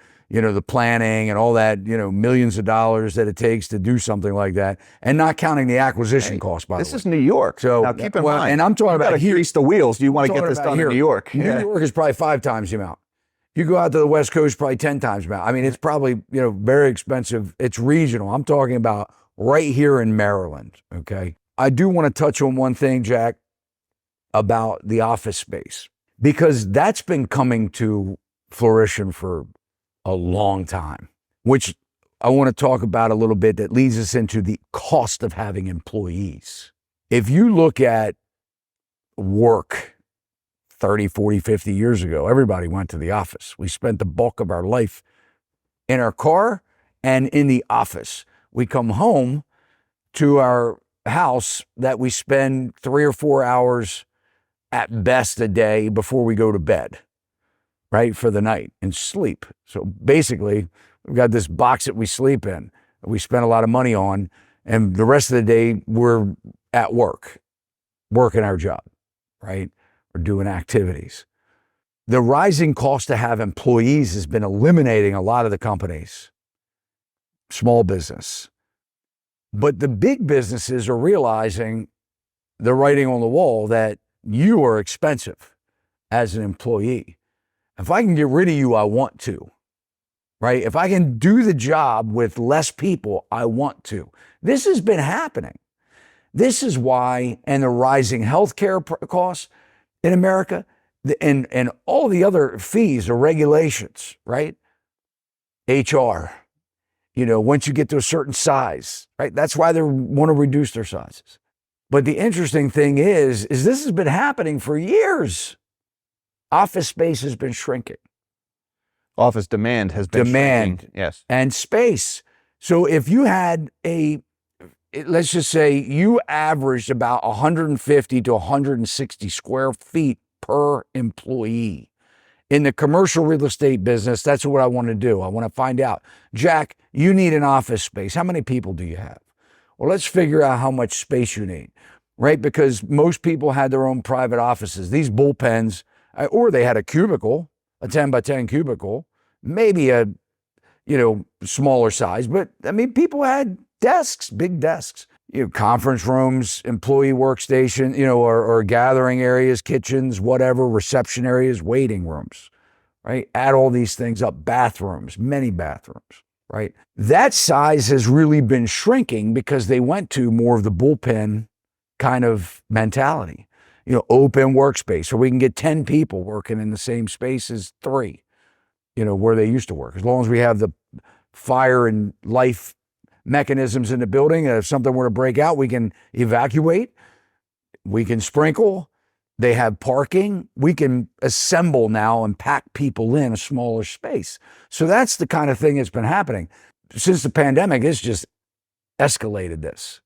planning and all that, millions of dollars that it takes to do something like that, and not counting the acquisition cost, by the way. This is New York. So now keep in mind. And I'm talking about here. Grease the wheels. Do you want to get this done in New York? New York is probably 5 times the amount. You go out to the West Coast, probably 10 times the amount. I mean, it's probably, very expensive. It's regional. I'm talking about right here in Maryland, okay? I do want to touch on one thing, Jack, about the office space, because that's been coming to fruition for a long time, which I want to talk about a little bit, that leads us into the cost of having employees. If you look at work 30, 40, 50 years ago, everybody went to the office. We spent the bulk of our life in our car and in the office. We come home to our house that we spend 3 or 4 hours at best a day before we go to bed, right, for the night and sleep. So basically, we've got this box that we sleep in, that we spend a lot of money on, and the rest of the day we're at work, working our job, right? We're doing activities. The rising cost to have employees has been eliminating a lot of the companies, small business. But the big businesses are realizing the writing on the wall that you are expensive as an employee. If I can get rid of you, I want to, right? If I can do the job with less people, I want to. This has been happening. This is why, and the rising healthcare costs in America, and all the other fees or regulations, right? HR, once you get to a certain size, right? That's why they want to reduce their sizes. But the interesting thing is this has been happening for years. Office space has been shrinking. Office demand has been shrinking. Yes. And space. So if you had let's just say you averaged about 150 to 160 square feet per employee. In the commercial real estate business, that's what I want to do. I want to find out, Jack, you need an office space. How many people do you have? Well, let's figure out how much space you need, right? Because most people had their own private offices. These bullpens, or they had a cubicle, a 10 by 10 cubicle, maybe a, smaller size. But I mean, people had desks, big desks, conference rooms, employee workstation, or gathering areas, kitchens, whatever, reception areas, waiting rooms, right? Add all these things up, bathrooms, many bathrooms. Right? That size has really been shrinking because they went to more of the bullpen kind of mentality, open workspace, where we can get 10 people working in the same space as 3, where they used to work. As long as we have the fire and life mechanisms in the building, and if something were to break out, we can evacuate, we can sprinkle, they have parking, we can assemble now and pack people in a smaller space. So that's the kind of thing that's been happening. Since the pandemic, it's just escalated this.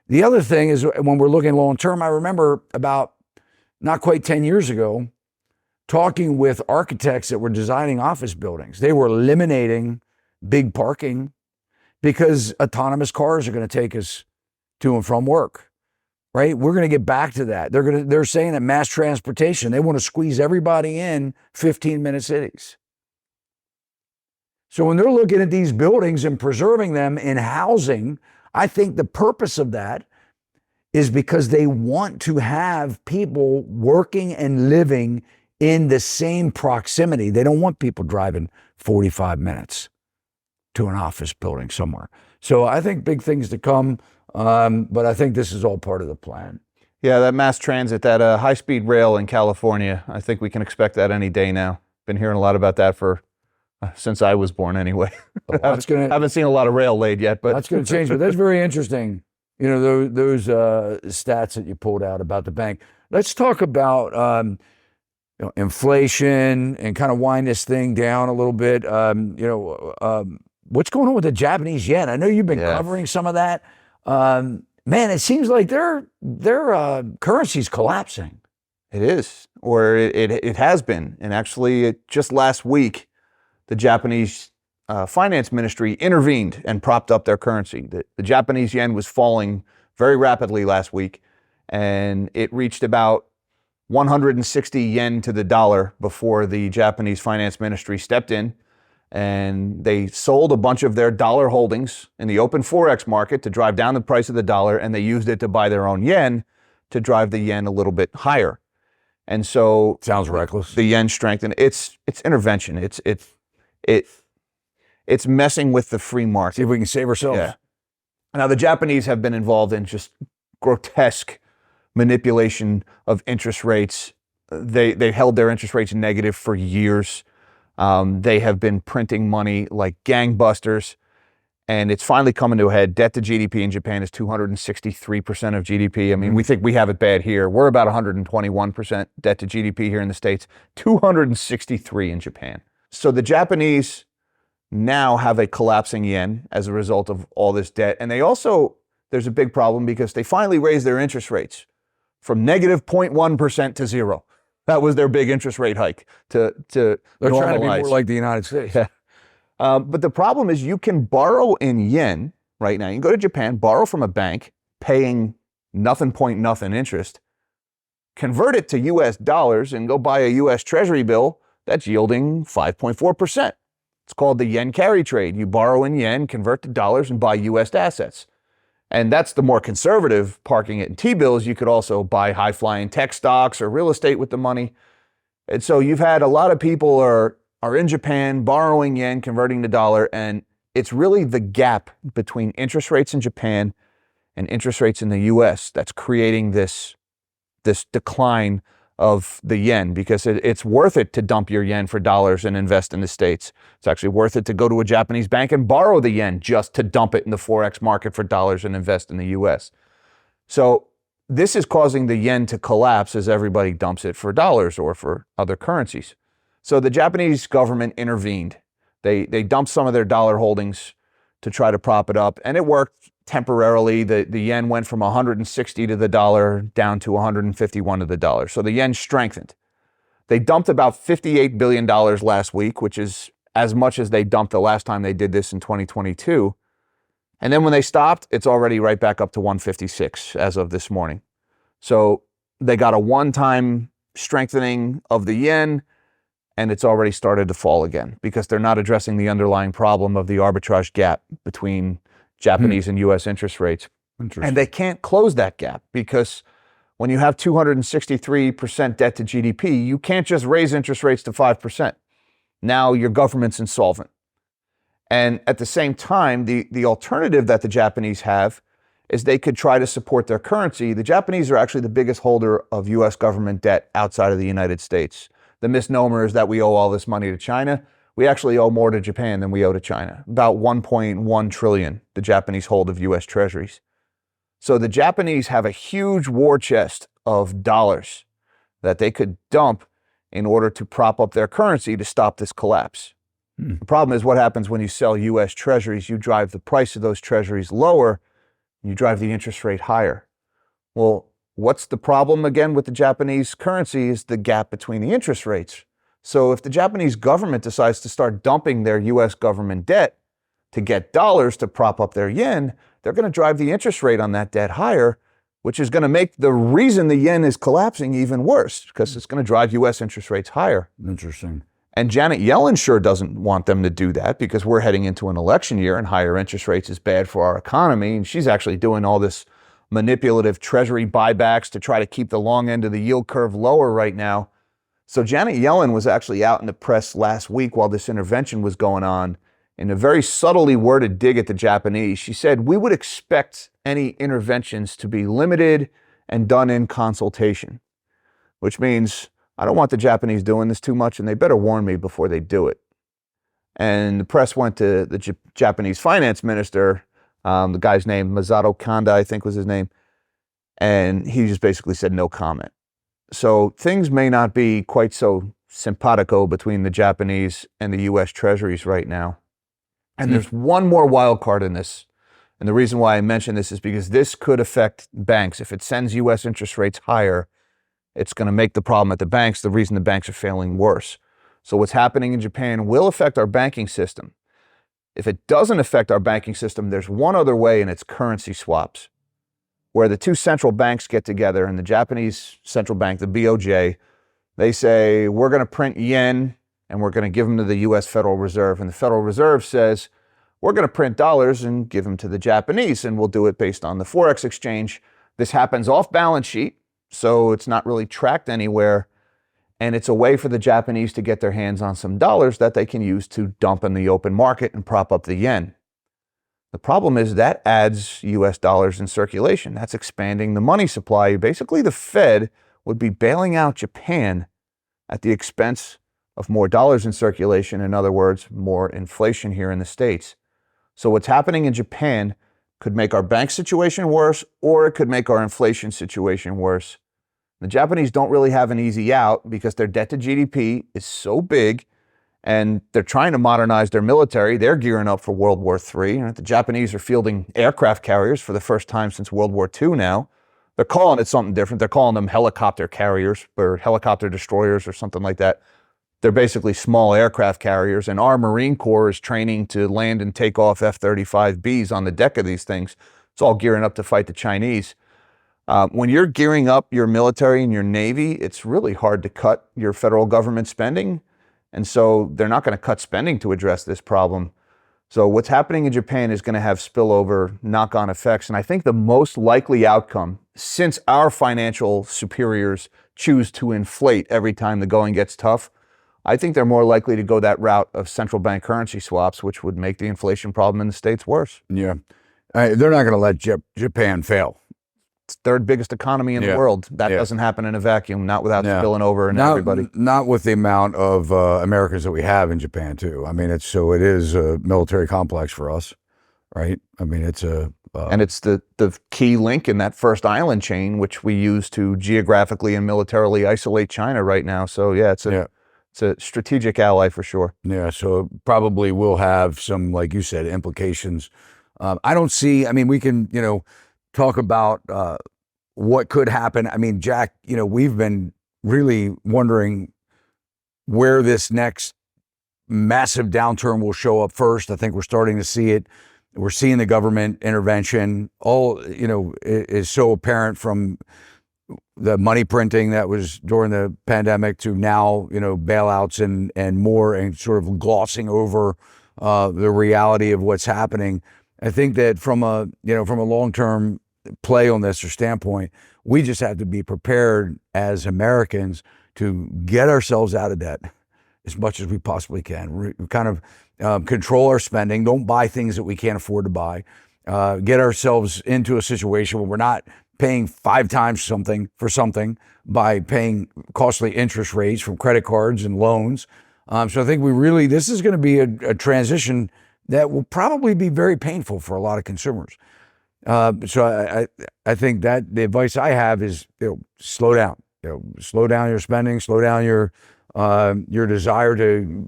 The other thing is when we're looking long term, I remember about not quite 10 years ago, talking with architects that were designing office buildings. They were eliminating big parking because autonomous cars are going to take us to and from work. Right? We're going to get back to that. They're saying that mass transportation, they want to squeeze everybody in 15-minute cities. So when they're looking at these buildings and preserving them in housing, I think the purpose of that is because they want to have people working and living in the same proximity. They don't want people driving 45 minutes to an office building somewhere. So I think big things to come. But I think this is all part of the plan. Yeah, that mass transit, that high-speed rail in California, I think we can expect that any day now. Been hearing a lot about that since I was born anyway. Haven't seen a lot of rail laid yet, but that's going to change. But that's very interesting. Those stats that you pulled out about the bank. Let's talk about inflation and kind of wind this thing down a little bit. What's going on with the Japanese yen? I know you've been covering some of that. Man, it seems like their currency's collapsing. It is, or it has been. And actually, just last week, the Japanese finance ministry intervened and propped up their currency. The Japanese yen was falling very rapidly last week, and it reached about 160 yen to the dollar before the Japanese finance ministry stepped in. And they sold a bunch of their dollar holdings in the open Forex market to drive down the price of the dollar, and they used it to buy their own yen to drive the yen a little bit higher. And so sounds reckless. The yen strengthened. It's intervention. It's messing with the free market. See if we can save ourselves. Yeah. Now the Japanese have been involved in just grotesque manipulation of interest rates. They held their interest rates negative for years. They have been printing money like gangbusters, And it's finally coming to a head. Debt to GDP in Japan is 263% of GDP. I mean, we think we have it bad here. We're about 121% debt to GDP here in the States, 263 in Japan. So the Japanese now have a collapsing yen as a result of all this debt. And they also, there's a big problem because they finally raised their interest rates from negative 0.1% to zero. That was their big interest rate hike to They're normalize. trying to be more like the United States. Yeah. But the problem is you can borrow in yen right now. You can go to Japan, borrow from a bank, paying nothing interest, convert it to US dollars and go buy a US Treasury bill that's yielding 5.4%. It's called the yen carry trade. You borrow in yen, convert to dollars, and buy US assets. And that's the more conservative, parking it in T-bills. You could also buy high-flying tech stocks or real estate with the money. And so you've had a lot of people are in Japan borrowing yen, converting to dollar, and it's really the gap between interest rates in Japan and interest rates in the US that's creating this decline of the yen, because it's worth it to dump your yen for dollars and invest in the States. It's actually worth it to go to a Japanese bank and borrow the yen just to dump it in the Forex market for dollars and invest in the US. So this is causing the yen to collapse as everybody dumps it for dollars or for other currencies. So the Japanese government intervened. They dumped some of their dollar holdings to try to prop it up, and it worked temporarily. The yen went from 160 to the dollar down to 151 to the dollar. So the yen strengthened. They dumped about $58 billion last week, which is as much as they dumped the last time they did this in 2022. And then when they stopped, it's already right back up to 156 as of this morning. So they got a one-time strengthening of the yen, and it's already started to fall again because they're not addressing the underlying problem of the arbitrage gap between Japanese and US interest rates. And they can't close that gap because when you have 263% debt to GDP, you can't just raise interest rates to 5%. Now your government's insolvent. And at the same time, the alternative that the Japanese have is they could try to support their currency. The Japanese are actually the biggest holder of US government debt outside of the United States. The misnomer is that we owe all this money to China. We actually owe more to Japan than we owe to China. About 1.1 trillion the Japanese hold of US treasuries. So the Japanese have a huge war chest of dollars that they could dump in order to prop up their currency to stop this collapse. The problem is what happens when you sell US treasuries. You drive the price of those treasuries lower, you drive the interest rate higher. Well, what's the problem again with the Japanese currency is the gap between the interest rates. So if the Japanese government decides to start dumping their US government debt to get dollars to prop up their yen, they're going to drive the interest rate on that debt higher, which is going to make the reason the yen is collapsing even worse because it's going to drive US interest rates higher. Interesting. And Janet Yellen sure doesn't want them to do that because we're heading into an election year and higher interest rates is bad for our economy. And she's actually doing all this manipulative treasury buybacks to try to keep the long end of the yield curve lower right now. So Janet Yellen was actually out in the press last week while this intervention was going on in a very subtly worded dig at the Japanese. She said, we would expect any interventions to be limited and done in consultation, which means I don't want the Japanese doing this too much and they better warn me before they do it. And the press went to the Japanese finance minister, the guy's name, Masato Kanda, I think was his name, and he just basically said no comment. So things may not be quite so simpatico between the Japanese and the US treasuries right now. And there's one more wild card in this. And the reason why I mention this is because this could affect banks. If it sends US interest rates higher, it's going to make the problem at the banks, the reason the banks are failing, worse. So what's happening in Japan will affect our banking system. If it doesn't affect our banking system, there's one other way, and it's currency swaps, where the two central banks get together, and the Japanese central bank, the BOJ, they say, we're going to print yen and we're going to give them to the US Federal Reserve. And the Federal Reserve says, we're going to print dollars and give them to the Japanese, and we'll do it based on the Forex exchange. This happens off balance sheet, so it's not really tracked anywhere. And it's a way for the Japanese to get their hands on some dollars that they can use to dump in the open market and prop up the yen. The problem is that adds US dollars in circulation. That's expanding the money supply. Basically, the Fed would be bailing out Japan at the expense of more dollars in circulation. In other words, more inflation here in the States. So what's happening in Japan could make our bank situation worse, or it could make our inflation situation worse. The Japanese don't really have an easy out because their debt to GDP is so big, and they're trying to modernize their military. They're gearing up for World War III. The Japanese are fielding aircraft carriers for the first time since World War II now. They're calling it something different. They're calling them helicopter carriers or helicopter destroyers or something like that. They're basically small aircraft carriers, and our Marine Corps is training to land and take off F-35Bs on the deck of these things. It's all gearing up to fight the Chinese. When you're gearing up your military and your Navy, it's really hard to cut your federal government spending. And so they're not going to cut spending to address this problem. So what's happening in Japan is going to have spillover knock-on effects. And I think the most likely outcome, since our financial superiors choose to inflate every time the going gets tough, I think they're more likely to go that route of central bank currency swaps, which would make the inflation problem in the States worse. Yeah. They're not going to let Japan fail. It's the third biggest economy in the world. That doesn't happen in a vacuum, not without spilling over and everybody. Not with the amount of Americans that we have in Japan, too. I mean, it is a military complex for us, right? I mean, it's a... and it's the key link in that first island chain, which we use to geographically and militarily isolate China right now. So, it's a strategic ally for sure. Yeah, so it probably will have some, like you said, implications. I don't see... I mean, we can, talk about what could happen. I mean, Jack, we've been really wondering where this next massive downturn will show up first. I think we're starting to see it. We're seeing the government intervention. All, is so apparent from the money printing that was during the pandemic to now, bailouts and more, and sort of glossing over the reality of what's happening. I think that from a long-term play on this or standpoint, we just have to be prepared as Americans to get ourselves out of debt as much as we possibly can. Kind of control our spending. Don't buy things that we can't afford to buy. Get ourselves into a situation where we're not paying 5 times something for something by paying costly interest rates from credit cards and loans. So I think this is going to be a transition that will probably be very painful for a lot of consumers. So I think that the advice I have is, slow down. Slow down your spending. Slow down your desire to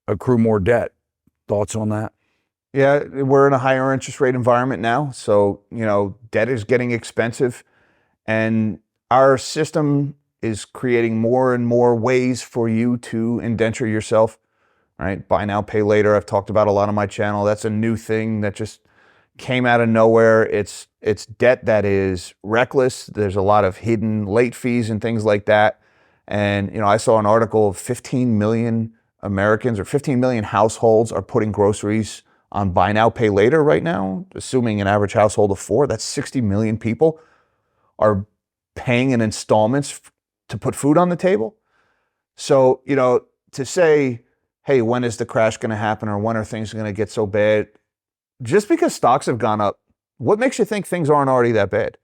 accrue more debt. Thoughts on that? Yeah, we're in a higher interest rate environment now, so debt is getting expensive, and our system is creating more and more ways for you to indenture yourself. Right? Buy now, pay later. I've talked about a lot on my channel. That's a new thing that just came out of nowhere. It's debt that is reckless. There's a lot of hidden late fees and things like that. And I saw an article of 15 million Americans or 15 million households are putting groceries on buy now, pay later right now. Assuming an average household of 4, that's 60 million people are paying in installments to put food on the table. So, to say, hey, when is the crash going to happen, or when are things going to get so bad? Just because stocks have gone up, what makes you think things aren't already that bad?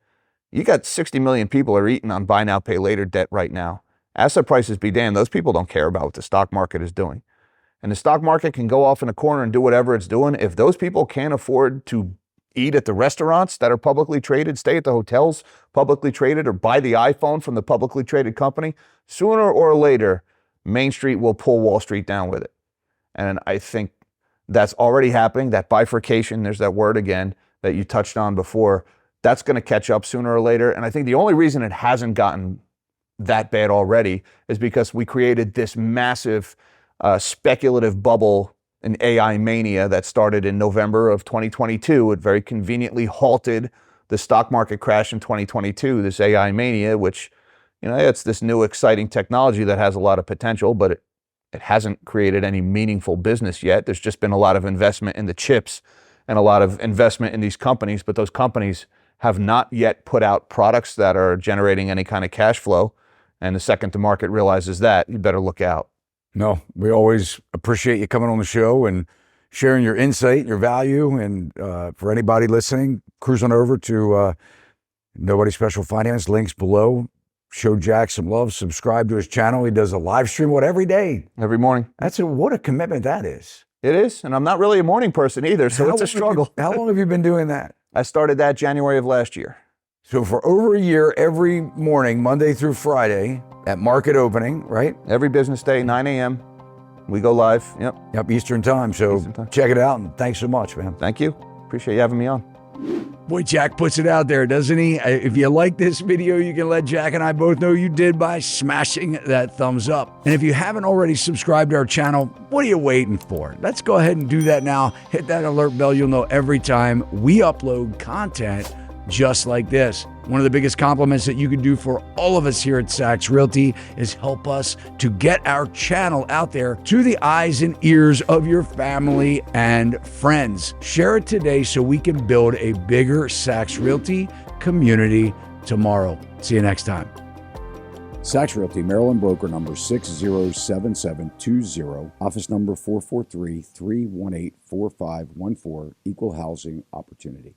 You got 60 million people are eating on buy now, pay later debt right now. Asset prices be damned. Those people don't care about what the stock market is doing. And the stock market can go off in a corner and do whatever it's doing. If those people can't afford to eat at the restaurants that are publicly traded, stay at the hotels publicly traded, or buy the iPhone from the publicly traded company, sooner or later, Main Street will pull Wall Street down with it. And I think that's already happening. That bifurcation, there's that word again that you touched on before, that's going to catch up sooner or later. And I think the only reason it hasn't gotten that bad already is because we created this massive speculative bubble in AI mania that started in November of 2022. It very conveniently halted the stock market crash in 2022, this AI mania, which, it's this new exciting technology that has a lot of potential, but it hasn't created any meaningful business yet. There's just been a lot of investment in the chips and a lot of investment in these companies, but those companies have not yet put out products that are generating any kind of cash flow. And the second the market realizes that, you better look out. No, we always appreciate you coming on the show and sharing your insight, your value. And for anybody listening, cruise on over to Nobody Special Finance, links below. Show Jack some love, subscribe to his channel. He does a live stream, every day? Every morning. What a commitment that is. It is, and I'm not really a morning person either, so it's a struggle. How long have you been doing that? I started that January of last year. So for over a year, every morning, Monday through Friday, at market opening, right? Every business day, 9 a.m., we go live. Yep. Yep, Eastern time. So Eastern time. Check it out, and thanks so much, man. Thank you. Appreciate you having me on. Boy, Jack puts it out there, doesn't he? If you like this video, you can let Jack and I both know you did by smashing that thumbs up. And if you haven't already subscribed to our channel, what are you waiting for? Let's go ahead and do that now. Hit that alert bell. You'll know every time we upload content just like this. One of the biggest compliments that you can do for all of us here at Sachs Realty is help us to get our channel out there to the eyes and ears of your family and friends. Share it today so we can build a bigger Sachs Realty community tomorrow. See you next time. Sachs Realty, Maryland broker number 607720, office number 443-318-4514, equal housing opportunity.